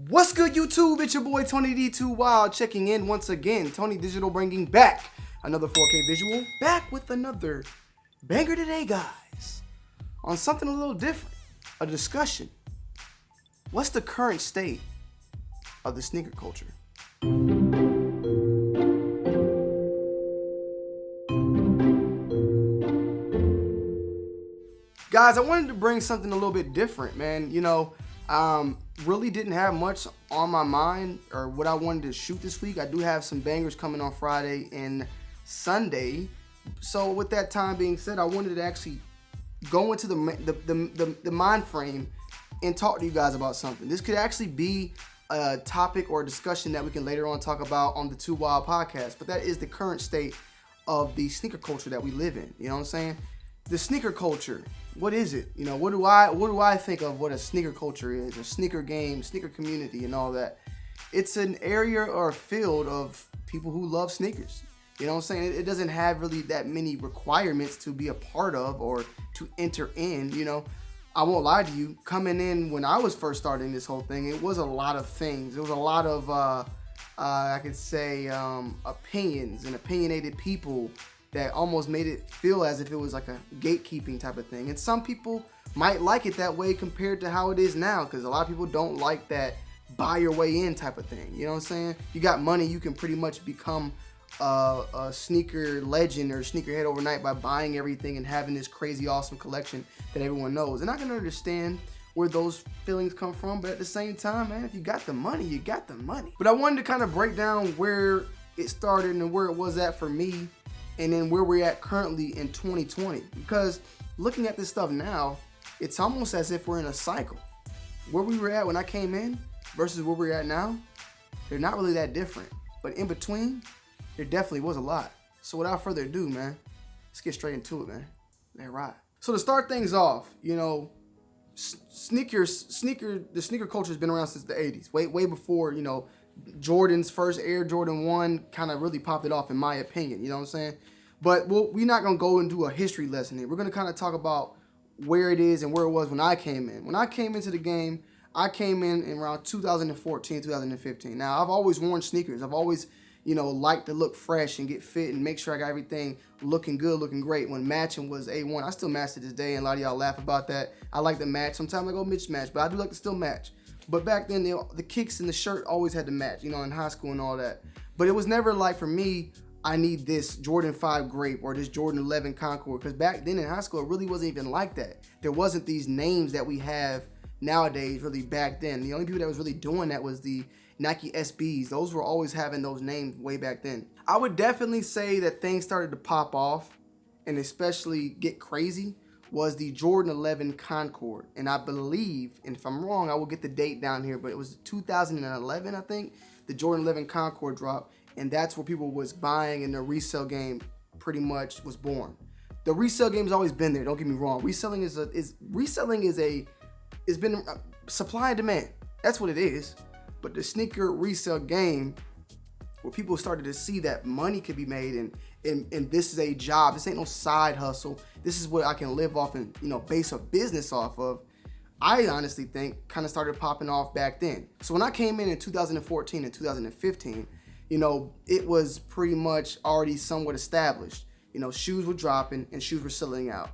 What's good, YouTube? It's your boy Tony D2 Wild checking in once again. Tony Digital bringing back another 4K visual, back with another banger today, guys, on something a little different, a discussion. What's the current state of the sneaker culture? Guys, I wanted to bring something a little bit different, man. Really didn't have much on my mind or what I wanted to shoot this week. I do have some bangers coming on Friday and Sunday. So with that time being said, I wanted to actually go into the mind frame and talk to you guys about something. This could actually be a topic or a discussion that we can later on talk about on the Two Wild podcast. But that is the current state of the sneaker culture that we live in. You know what I'm saying? The sneaker culture, what is it? You know, what do I think of what a sneaker culture is, a sneaker game, sneaker community and all that? It's an area or a field of people who love sneakers. You know what I'm saying? It doesn't have really that many requirements to be a part of or to enter in. You know, I won't lie to you, coming in when I was first starting this whole thing, it was a lot of things. It was a lot of, I could say, opinions and opinionated people that almost made it feel as if it was like a gatekeeping type of thing. And some people might like it that way compared to how it is now, because a lot of people don't like that buy your way in type of thing. You know what I'm saying? You got money, you can pretty much become a sneaker legend or sneakerhead overnight by buying everything and having this crazy awesome collection that everyone knows. And I can understand where those feelings come from, but at the same time, man, if you got the money, you got the money. But I wanted to kind of break down where it started and where it was at for me, and then where we're at currently in 2020. Because looking at this stuff now, it's almost as if we're in a cycle. Where we were at when I came in versus where we're at now, they're not really that different. But in between, there definitely was a lot. So without further ado, man, let's get straight into it, man. Let it ride. So to start things off, you know, the sneaker culture has been around since the 80s, way before, you know, Jordan's first Air Jordan 1 kind of really popped it off, in my opinion. You know what I'm saying? But we're not going to go and do a history lesson here. We're going to kind of talk about where it is and where it was when I came in. When I came into the game, I came in around 2014, 2015. Now, I've always worn sneakers. I've always, you know, liked to look fresh and get fit and make sure I got everything looking good, looking great. When matching was A1, I still match to this day, and a lot of y'all laugh about that. I like to match. Sometimes I go mismatch, but I do like to still match. But back then, the kicks and the shirt always had to match, you know, in high school and all that. But it was never like, for me, I need this Jordan 5 Grape or this Jordan 11 Concord. Because back then in high school, it really wasn't even like that. There wasn't these names that we have nowadays really back then. The only people that was really doing that was the Nike SBs. Those were always having those names way back then. I would definitely say that things started to pop off and especially get crazy was the Jordan 11 Concord. And I believe, and if I'm wrong, I will get the date down here, but it was 2011, I think, the Jordan 11 Concord dropped, and that's where people was buying and the resale game pretty much was born. The resale game has always been there, don't get me wrong. Reselling is it's been supply and demand. That's what it is. But the sneaker resale game, where people started to see that money could be made and this is a job. This ain't no side hustle. This is what I can live off and, you know, base a business off of. I honestly think kind of started popping off back then. So when I came in 2014 and 2015, you know, it was pretty much already somewhat established. You know, shoes were dropping and shoes were selling out.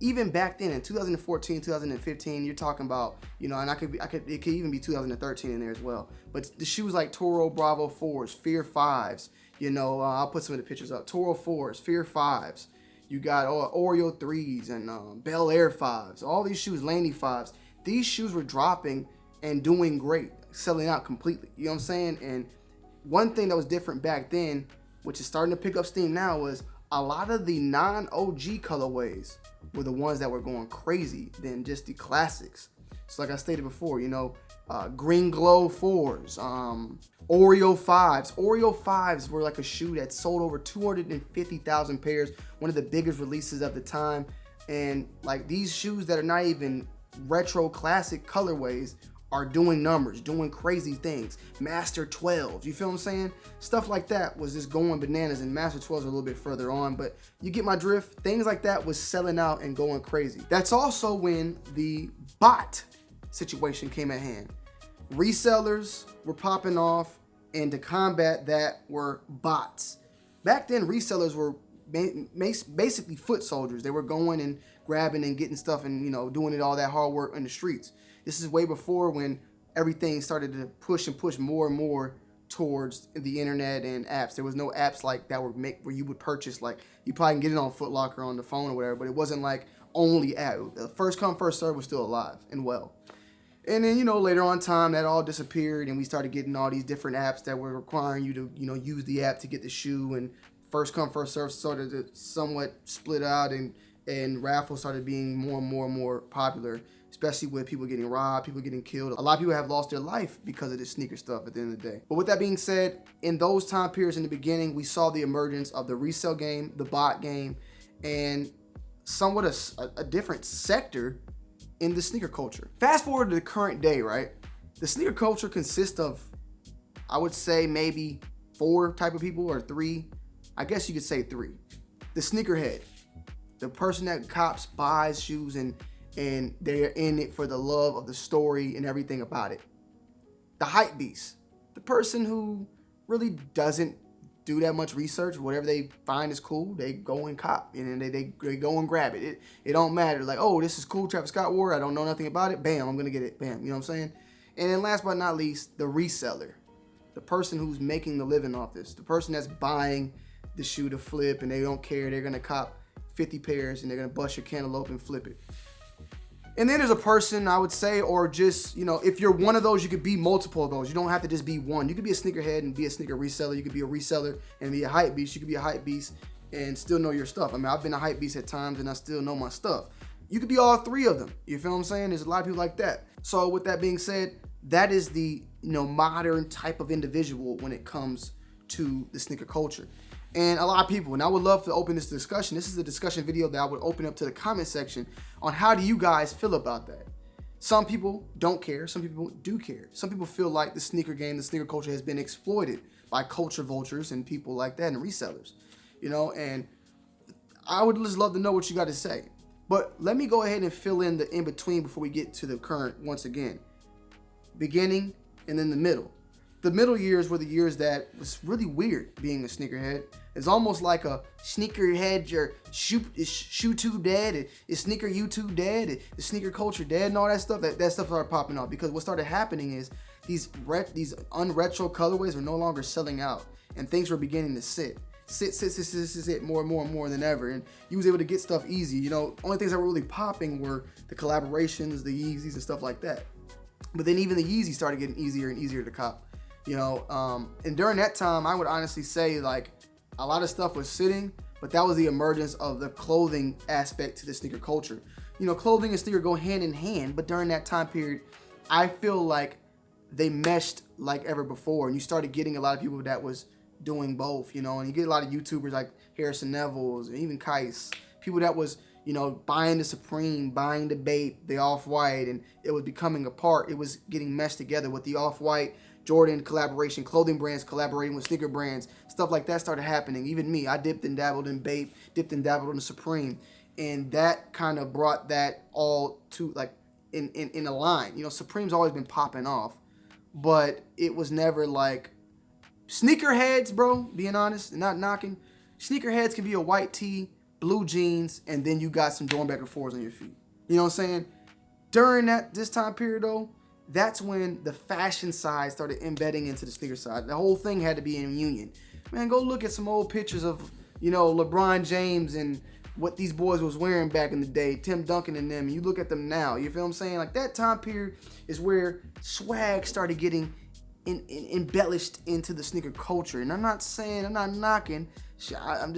Even back then in 2014, 2015, you're talking about, you know, and it could even be 2013 in there as well. But the shoes like Toro Bravo 4s, Fear 5s, you know, I'll put some of the pictures up. Toro 4s, Fear 5s. You got Oreo 3s and Bel Air 5s. All these shoes, Laney 5s. These shoes were dropping and doing great, selling out completely. You know what I'm saying? And one thing that was different back then, which is starting to pick up steam now, was a lot of the non-OG colorways were the ones that were going crazy than just the classics. So like I stated before, you know, Green Glow 4s, Oreo 5s. Oreo 5s were like a shoe that sold over 250,000 pairs, one of the biggest releases of the time. And like these shoes that are not even retro classic colorways are doing numbers, doing crazy things. Master 12s, you feel what I'm saying? Stuff like that was just going bananas, and Master 12s are a little bit further on, but you get my drift. Things like that was selling out and going crazy. That's also when the bot situation came at hand. resellers were popping off, and to combat that were bots. Back then, resellers were basically foot soldiers. They were going and grabbing and getting stuff and, you know, doing it all that hard work in the streets. This is way before when everything started to push more and more towards the internet and apps. There was no apps like that where you would purchase, like, you probably can get it on Foot Locker on the phone or whatever, but it wasn't like only app. The first come, first serve was still alive and well. And then, you know, later on time, that all disappeared, and we started getting all these different apps that were requiring you to, you know, use the app to get the shoe, and first come, first serve started to somewhat split out, and raffles started being more and more popular, especially with people getting robbed, people getting killed. A lot of people have lost their life because of this sneaker stuff at the end of the day. But with that being said, in those time periods in the beginning, we saw the emergence of the resale game, the bot game, and somewhat a different sector in the sneaker culture. Fast forward to the current day, right? The sneaker culture consists of, I would say, maybe 4 type of people, or 3. I guess you could say 3. The sneakerhead, the person that cops, buys shoes, and they're in it for the love of the story and everything about it. The hype beast, the person who really doesn't do that much research. Whatever they find is cool, they go and cop, and they go and grab it. It don't matter. Like, oh, this is cool, Travis Scott wore it, I don't know nothing about it. Bam, I'm gonna get it. Bam, you know what I'm saying? And then last but not least, the reseller, the person who's making the living off this, the person that's buying the shoe to flip, and they don't care. They're gonna cop 50 pairs, and they're gonna bust your cantaloupe and flip it. And then there's a person, I would say, or just, you know, if you're one of those, you could be multiple of those. You don't have to just be one. You could be a sneakerhead and be a sneaker reseller. You could be a reseller and be a hype beast. You could be a hype beast and still know your stuff. I mean, I've been a hype beast at times, and I still know my stuff. You could be all 3 of them. You feel what I'm saying? There's a lot of people like that. So with that being said, that is the, you know, modern type of individual when it comes to the sneaker culture. And a lot of people, and I would love to open this discussion. This is a discussion video that I would open up to the comment section on how do you guys feel about that. Some people don't care. Some people do care. Some people feel like the sneaker game, the sneaker culture has been exploited by culture vultures and people like that and resellers, you know, and I would just love to know what you got to say. But let me go ahead and fill in the in-between before we get to the current once again. Beginning and then the middle. The middle years were the years that was really weird being a sneakerhead. It's almost like a sneakerhead, your shoe tube dead, is sneaker YouTube dead, is sneaker culture dead, and all that stuff. That stuff started popping up because what started happening is these unretro colorways were no longer selling out, and things were beginning to sit more and more than ever, and you was able to get stuff easy. You know, only things that were really popping were the collaborations, the Yeezys and stuff like that. But then even the Yeezys started getting easier and easier to cop. You know, and during that time, I would honestly say, like, a lot of stuff was sitting, but that was the emergence of the clothing aspect to the sneaker culture. You know, clothing and sneaker go hand in hand, but during that time period, I feel like they meshed like ever before, and you started getting a lot of people that was doing both, you know, and you get a lot of YouTubers like Snellville and even Kais, people that was, you know, buying the Supreme, buying the Bape, the Off-White, and it was becoming a part. It was getting meshed together with the Off-White, Jordan collaboration, clothing brands collaborating with sneaker brands, stuff like that started happening. Even me, I dipped and dabbled in Bape, dipped and dabbled in the Supreme, and that kind of brought that all to, like, in a line. You know, Supreme's always been popping off, but it was never like sneakerheads, bro, being honest and not knocking. Sneakerheads can be a white tee, blue jeans, and then you got some Dornbecker 4s on your feet. You know what I'm saying? During this time period, though, that's when the fashion side started embedding into the sneaker side. The whole thing had to be in union. Man, go look at some old pictures of, you know, LeBron James and what these boys was wearing back in the day, Tim Duncan and them, and you look at them now. You feel what I'm saying? Like, that time period is where swag started getting embellished into the sneaker culture. And I'm not saying, I'm not knocking. I'm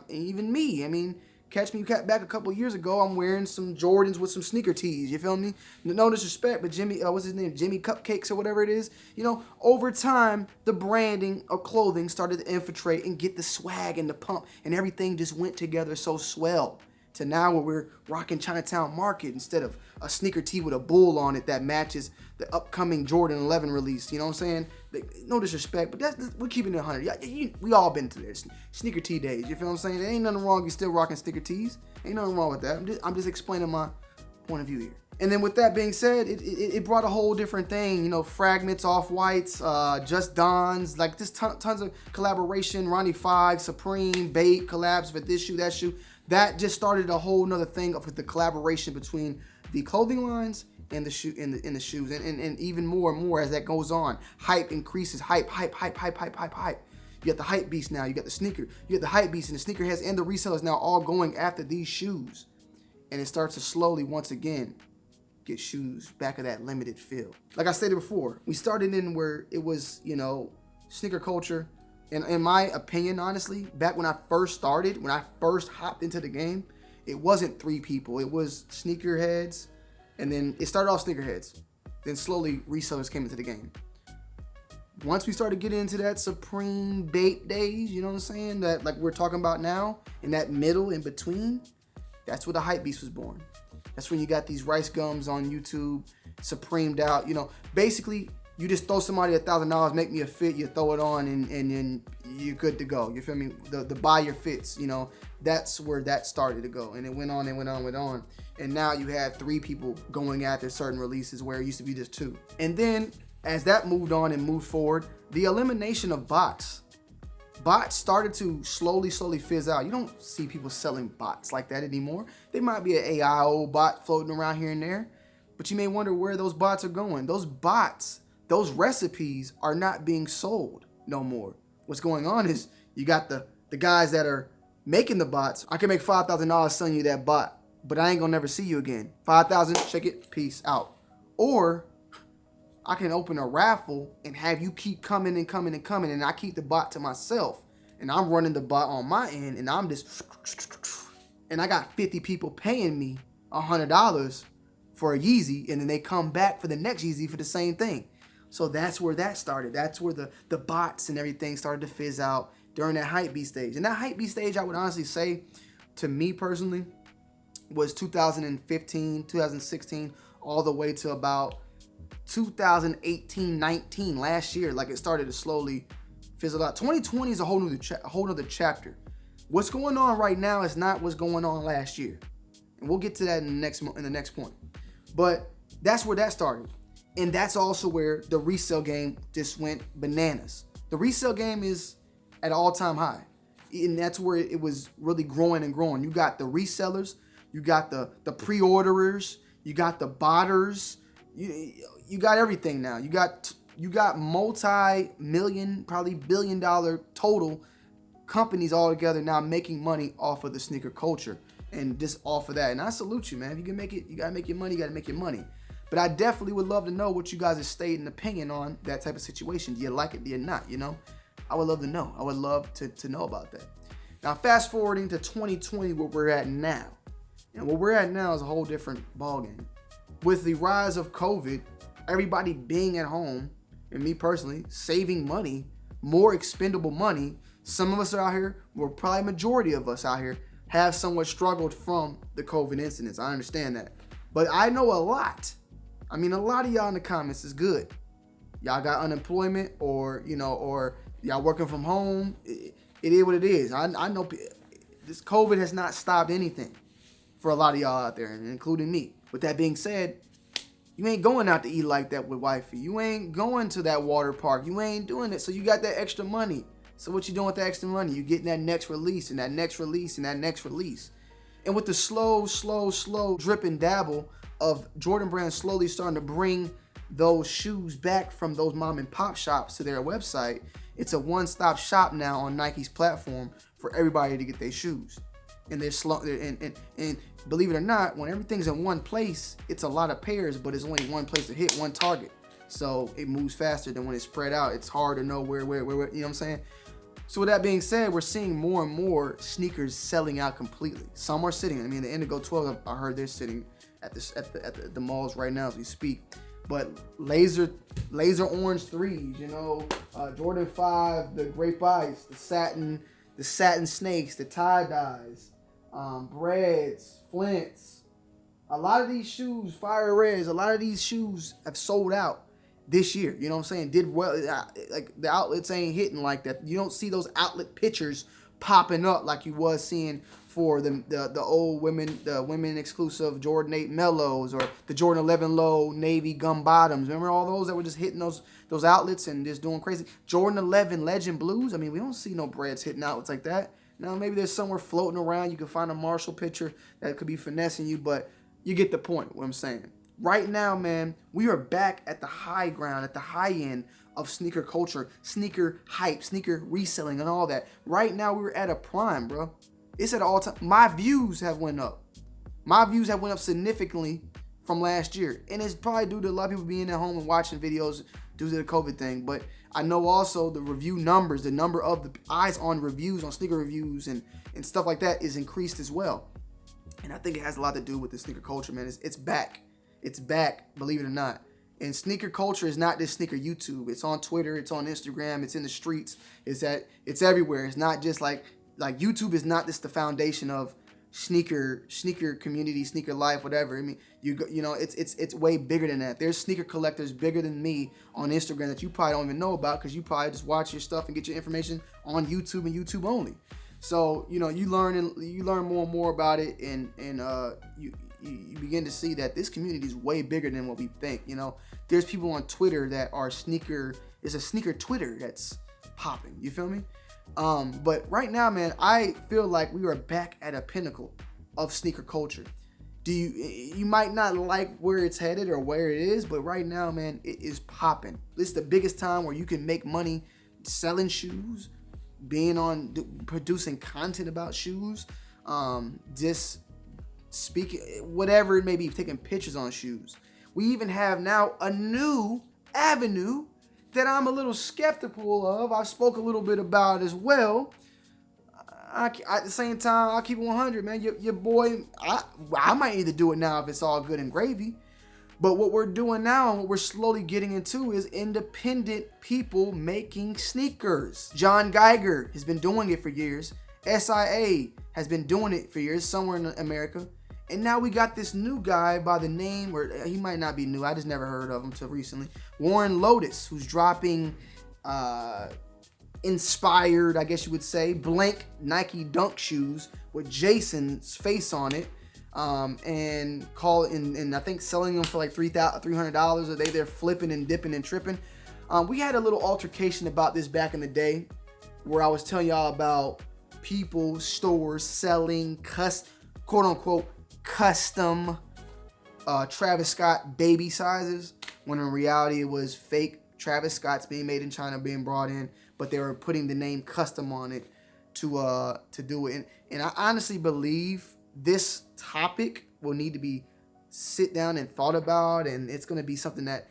even me. I mean, catch me back a couple years ago, I'm wearing some Jordans with some sneaker tees. You feel me? No disrespect, but Jimmy, what's his name? Jimmy Cupcakes or whatever it is. You know, over time, the branding of clothing started to infiltrate and get the swag and the pump, and everything just went together so swell. To now where we're rocking Chinatown Market instead of a sneaker tee with a bull on it that matches the upcoming Jordan 11 release. You know what I'm saying? No disrespect, but we're keeping it 100. We all been to this sneaker tee days. You feel what I'm saying? There ain't nothing wrong. You still rocking sneaker tees. Ain't nothing wrong with that. I'm just explaining my point of view here. And then with that being said, it brought a whole different thing. You know, Fragments, Off-Whites, Just Dons, like just tons of collaboration. Ronnie Five, Supreme, Bait, collabs for this shoe, that shoe. That just started a whole nother thing of the collaboration between the clothing lines and the shoe in the shoes, and even more and more as that goes on. Hype increases. Hype. You got the hype beast now. You got the sneaker. You got the hype beast and the sneakerheads and the resellers now all going after these shoes, and it starts to slowly once again get shoes back of that limited feel. Like I stated before, we started in where it was, you know, sneaker culture. And in my opinion, honestly, back when I first started, when I first hopped into the game, it wasn't 3 people. It was sneakerheads, and then it started off sneakerheads. Then slowly resellers came into the game. Once we started getting into that Supreme Bait days, you know what I'm saying? That like we're talking about now, in that middle in between, that's where the hype beast was born. That's when you got these rice gums on YouTube, Supremed out. You know, basically, you just throw somebody $1,000, make me a fit, you throw it on, and then you're good to go. You feel me? The buy your fits, you know, that's where that started to go. And it went on. And now you have 3 people going after certain releases where it used to be just 2. And then as that moved on and moved forward, the elimination of bots. Bots started to slowly fizz out. You don't see people selling bots like that anymore. There might be an AIO bot floating around here and there, but you may wonder where those bots are going. Those bots, those recipes are not being sold no more. What's going on is you got the guys that are making the bots. I can make $5,000 selling you that bot, but I ain't gonna never see you again. 5,000, check it, peace out. Or I can open a raffle and have you keep coming, and I keep the bot to myself, and I'm running the bot on my end, and I'm just, and I got 50 people paying me $100 for a Yeezy, and then they come back for the next Yeezy for the same thing. So that's where that started. That's where the bots and everything started to fizz out during that hype beast stage. And that hype beast stage, I would honestly say, to me personally, was 2015, 2016, all the way to about 2018-19, last year. Like, it started to slowly fizzle out. 2020 is a whole nother chapter. What's going on right now is not what's going on last year, and we'll get to that in the next point. But that's where that started, and that's also where the resale game just went bananas. The resale game is at an all-time high, and that's where it was really growing and growing. You got the resellers, you got the pre-orderers, you got the botters. You got everything now. You got multi-million, probably billion-dollar total companies all together now making money off of the sneaker culture and just off of that. And I salute you, man. If you can make it, you gotta make your money. You gotta make your money. But I definitely would love to know what you guys' state and opinion on that type of situation. Do you like it? Do you not? You know, I would love to know. I would love to know about that. Now, fast forwarding to 2020, where we're at now, and where we're at now is a whole different ballgame. With the rise of COVID, everybody being at home, and me personally, saving money, more expendable money. Some of us are out here, well, probably majority of us out here, have somewhat struggled from the COVID incidents. I understand that. But I know a lot. I mean, a lot of y'all in the comments is good. Y'all got unemployment, or y'all working from home. It is what it is. I know this COVID has not stopped anything for a lot of y'all out there, including me. With that being said, you ain't going out to eat like that with wifey. You ain't going to that water park. You ain't doing it. So you got that extra money. So what you doing with that extra money? You getting that next release and that next release and that next release. And with the slow drip and dabble of Jordan Brand slowly starting to bring those shoes back from those mom and pop shops to their website, it's a one-stop shop now on Nike's platform for everybody to get their shoes. And they're slow, and believe it or not, when everything's in one place, it's a lot of pairs, but it's only one place to hit, one target. So it moves faster than when it's spread out. It's hard to know where, you know what I'm saying? So with that being said, we're seeing more and more sneakers selling out completely. Some are sitting. I mean, the Indigo 12, I heard they're sitting at the malls right now as we speak. But laser orange 3s, Jordan 5, the grape ice, the satin snakes, the tie dyes, breads, flints. A lot of these shoes, fire reds, a lot of these shoes have sold out this year. You know what I'm saying? Did well. Like, the outlets ain't hitting like that. You don't see those outlet pictures popping up like you was seeing for the old women, the women exclusive Jordan 8 Mellows or the Jordan 11 Low Navy gum bottoms. Remember all those that were just hitting those outlets and just doing crazy? Jordan 11 Legend Blues. I mean, we don't see no breads hitting outlets like that. Now, maybe there's somewhere floating around. You can find a Marshall picture that could be finessing you, but you get the point, what I'm saying. Right now, man, we are back at the high ground, at the high end of sneaker culture, sneaker hype, sneaker reselling, and all that. Right now, we're at a prime, bro. It's at all time. My views have went up. My views have went up significantly from last year. And it's probably due to a lot of people being at home and watching videos due to the COVID thing. But I know also the review numbers, the number of the eyes on reviews, on sneaker reviews and stuff like that is increased as well. And I think it has a lot to do with the sneaker culture, man. It's back. It's back, believe it or not. And sneaker culture is not just sneaker YouTube. It's on Twitter. It's on Instagram. It's in the streets. It's everywhere. It's not just like YouTube is not just the foundation of sneaker community, sneaker life, whatever. I mean, you know, it's way bigger than that. There's sneaker collectors bigger than me on Instagram that you probably don't even know about because you probably just watch your stuff and get your information on YouTube and YouTube only. So, you know, you learn more and more about it, and you begin to see that this community is way bigger than what we think. You know, there's people on Twitter that are it's a sneaker Twitter that's popping. You feel me? But right now, man, I feel like we are back at a pinnacle of sneaker culture. You might not like where it's headed or where it is, but right now, man, it is popping. This is the biggest time where you can make money selling shoes, producing content about shoes, just speaking, whatever it may be, taking pictures on shoes. We even have now a new avenue that I'm a little skeptical of. I spoke a little bit about as well. At the same time, I'll keep it 100, man. Your boy, I might need to do it now if it's all good and gravy. But what we're doing now and what we're slowly getting into is independent people making sneakers. John Geiger has been doing it for years. SIA has been doing it for years somewhere in America. And now we got this new guy by the name, or he might not be new, I just never heard of him until recently, Warren Lotus, who's dropping inspired, I guess you would say, blank Nike Dunk shoes with Jason's face on it, and I think selling them for like $300 a day. They're flipping and dipping and tripping. We had a little altercation about this back in the day, where I was telling y'all about people, stores selling quote unquote custom Travis Scott baby sizes, when in reality it was fake Travis Scott's being made in China being brought in, but they were putting the name custom on it to do it. And I honestly believe this topic will need to be sit down and thought about, and it's going to be something that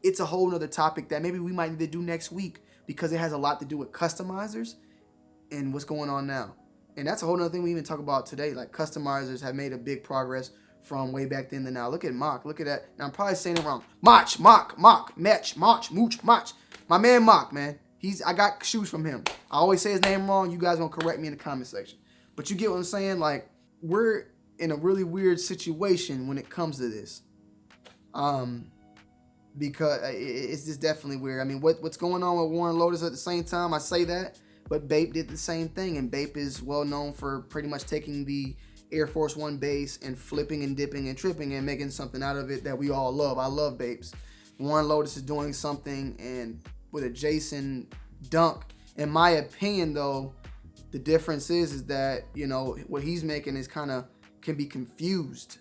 it's a whole nother topic that maybe we might need to do next week, because it has a lot to do with customizers and what's going on now. And that's a whole nother thing we even talk about today. Like, customizers have made a big progress from way back then to now. Look at Mach. Look at that. Now, I'm probably saying it wrong. Mach, Mooch. My man Mach, man. I got shoes from him. I always say his name wrong. You guys gonna correct me in the comment section. But you get what I'm saying? Like, we're in a really weird situation when it comes to this. Because it's just definitely weird. I mean, what's going on with Warren Lotus at the same time? I say that. But Bape did the same thing, and Bape is well known for pretty much taking the Air Force One base and flipping and dipping and tripping and making something out of it that we all love. I love Bapes. Warren Lotus is doing something, and with a Jason Dunk, in my opinion, though, the difference is that, you know, what he's making is can be confused.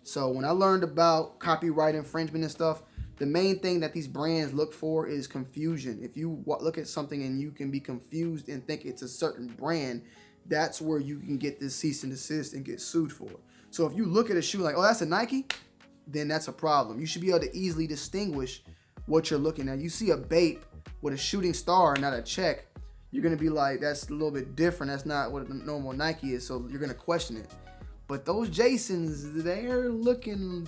So when I learned about copyright infringement and stuff, the main thing that these brands look for is confusion. If you look at something and you can be confused and think it's a certain brand, that's where you can get this cease and desist and get sued for it. So if you look at a shoe like, oh, that's a Nike, then that's a problem. You should be able to easily distinguish what you're looking at. You see a Bape with a shooting star, not a check, you're going to be like, that's a little bit different. That's not what a normal Nike is. So you're going to question it. But those Jasons, they're looking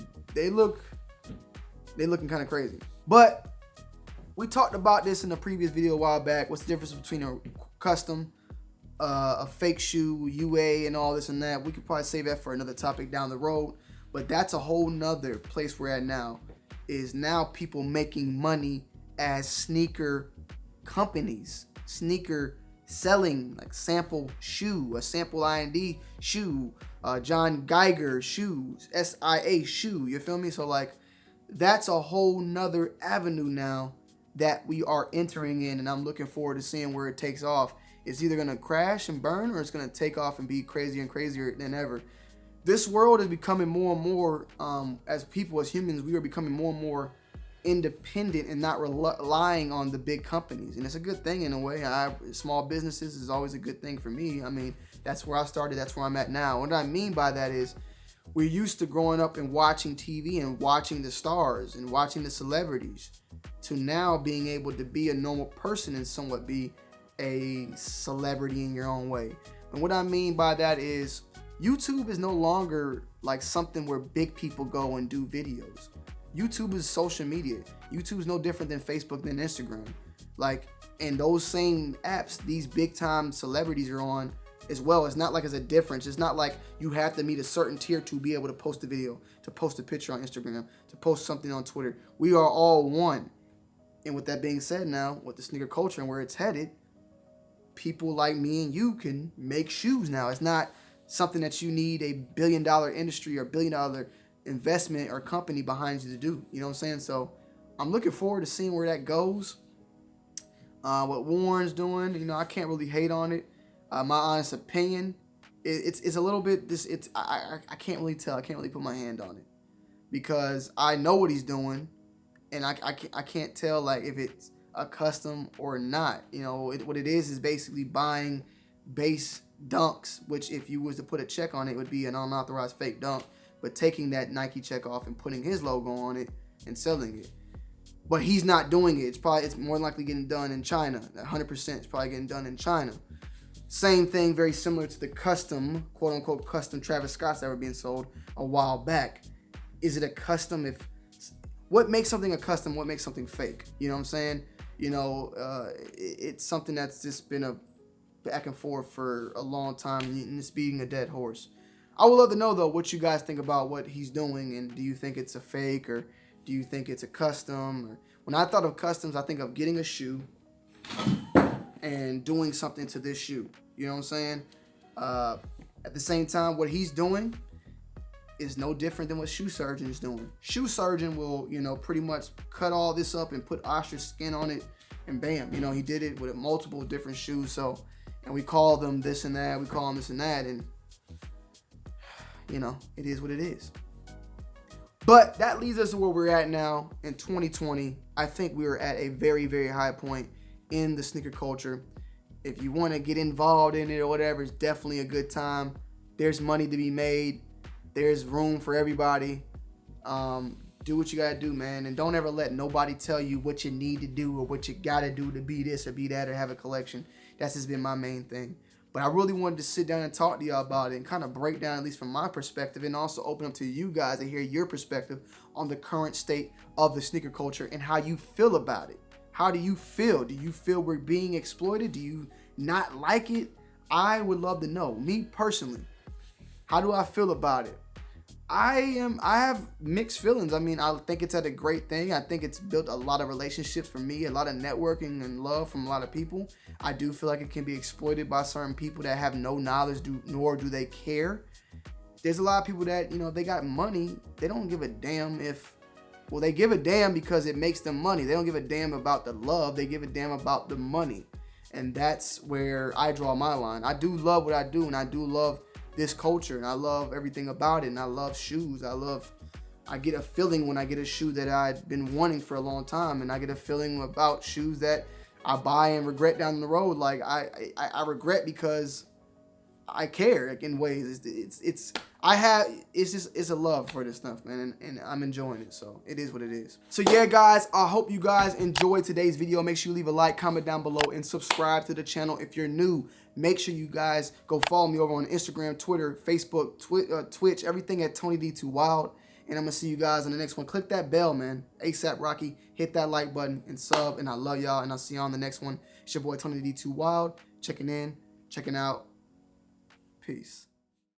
kind of crazy. But we talked about this in a previous video a while back. What's the difference between a custom, a fake shoe, UA, and all this and that? We could probably save that for another topic down the road. But that's a whole nother place we're at now. Is now people making money as sneaker companies, sneaker selling like sample shoe, a sample IND shoe, John Geiger shoes, SIA shoe. You feel me? So like that's a whole nother avenue now that we are entering in, and I'm looking forward to seeing where it takes off. It's either gonna crash and burn, or it's gonna take off and be crazier and crazier than ever. This world is becoming more and more, as people, as humans, we are becoming more and more independent and not relying on the big companies, and it's a good thing in a way. Small businesses is always a good thing for me. I mean, that's where I started, that's where I'm at now. What I mean by that is we're used to growing up and watching TV and watching the stars and watching the celebrities, to now being able to be a normal person and somewhat be a celebrity in your own way. And what I mean by that is YouTube is no longer like something where big people go and do videos. YouTube is social media. YouTube is no different than Facebook, than Instagram. Like, and those same apps, these big time celebrities are on as well. It's not like it's a difference. It's not like you have to meet a certain tier to be able to post a video, to post a picture on Instagram, to post something on Twitter. We are all one. And with that being said, now with the sneaker culture and where it's headed, people like me and you can make shoes now. It's not something that you need a $1 billion industry or $1 billion investment or company behind you to do. You know what I'm saying? So I'm looking forward to seeing where that goes. What Warren's doing, you know, I can't really hate on it. My honest opinion, it's a little bit this. I can't really tell. I can't really put my hand on it because I know what he's doing, and I can't tell like if it's a custom or not. You know, what it is basically buying base dunks, which if you was to put a check on it, would be an unauthorized fake dunk, but taking that Nike check off and putting his logo on it and selling it. But he's not doing it. It's more likely getting done in China. 100% it's probably getting done in China. Same thing, very similar to the custom, quote unquote custom Travis Scotts that were being sold a while back. Is it a custom? What makes something a custom? What makes something fake? You know what I'm saying? You know, it's something that's just been a back and forth for a long time, and it's beating a dead horse. I would love to know though what you guys think about what he's doing, and do you think it's a fake or do you think it's a custom? Or, when I thought of customs, I think of getting a shoe and doing something to this shoe. You know what I'm saying? At the same time, what he's doing is no different than what Shoe Surgeon is doing. Shoe Surgeon will, you know, pretty much cut all this up and put ostrich skin on it, and bam, you know, he did it with multiple different shoes. So, and we call them this and that, we call them this and that, and you know, it is what it is. But that leads us to where we're at now in 2020. I think we are at a very, very high point in the sneaker culture. If you want to get involved in it or whatever, it's definitely a good time. There's money to be made. There's room for everybody. Do what you gotta do, man, and don't ever let nobody tell you what you need to do or what you gotta do to be this or be that or have a collection. That's just been my main thing. But I really wanted to sit down and talk to y'all about it and kind of break down, at least from my perspective, and also open up to you guys to hear your perspective on the current state of the sneaker culture and how you feel about it. How do you feel? Do you feel we're being exploited? Do you not like it? I would love to know. Me personally, how do I feel about it? I have mixed feelings. I mean, I think it's had a great thing. I think it's built a lot of relationships for me, a lot of networking and love from a lot of people. I do feel like it can be exploited by certain people that have no knowledge, nor do they care. There's a lot of people that, you know, they got money. They don't give a damn if, well, they give a damn because it makes them money. They don't give a damn about the love. They give a damn about the money. And that's where I draw my line. I do love what I do, and I do love this culture, and I love everything about it, and I love shoes. I get a feeling when I get a shoe that I've been wanting for a long time, and I get a feeling about shoes that I buy and regret down the road. Like I regret because I care, like, in ways. It's a love for this stuff, man, and I'm enjoying it. So it is what it is. So yeah, guys, I hope you guys enjoyed today's video. Make sure you leave a like, comment down below, and subscribe to the channel if you're new. Make sure you guys go follow me over on Instagram, Twitter, Facebook, Twitch, everything at Tony D2Wild. And I'm going to see you guys on the next one. Click that bell, man. ASAP Rocky. Hit that like button and sub. And I love y'all. And I'll see y'all on the next one. It's your boy Tony D2Wild. Checking in, checking out. Peace.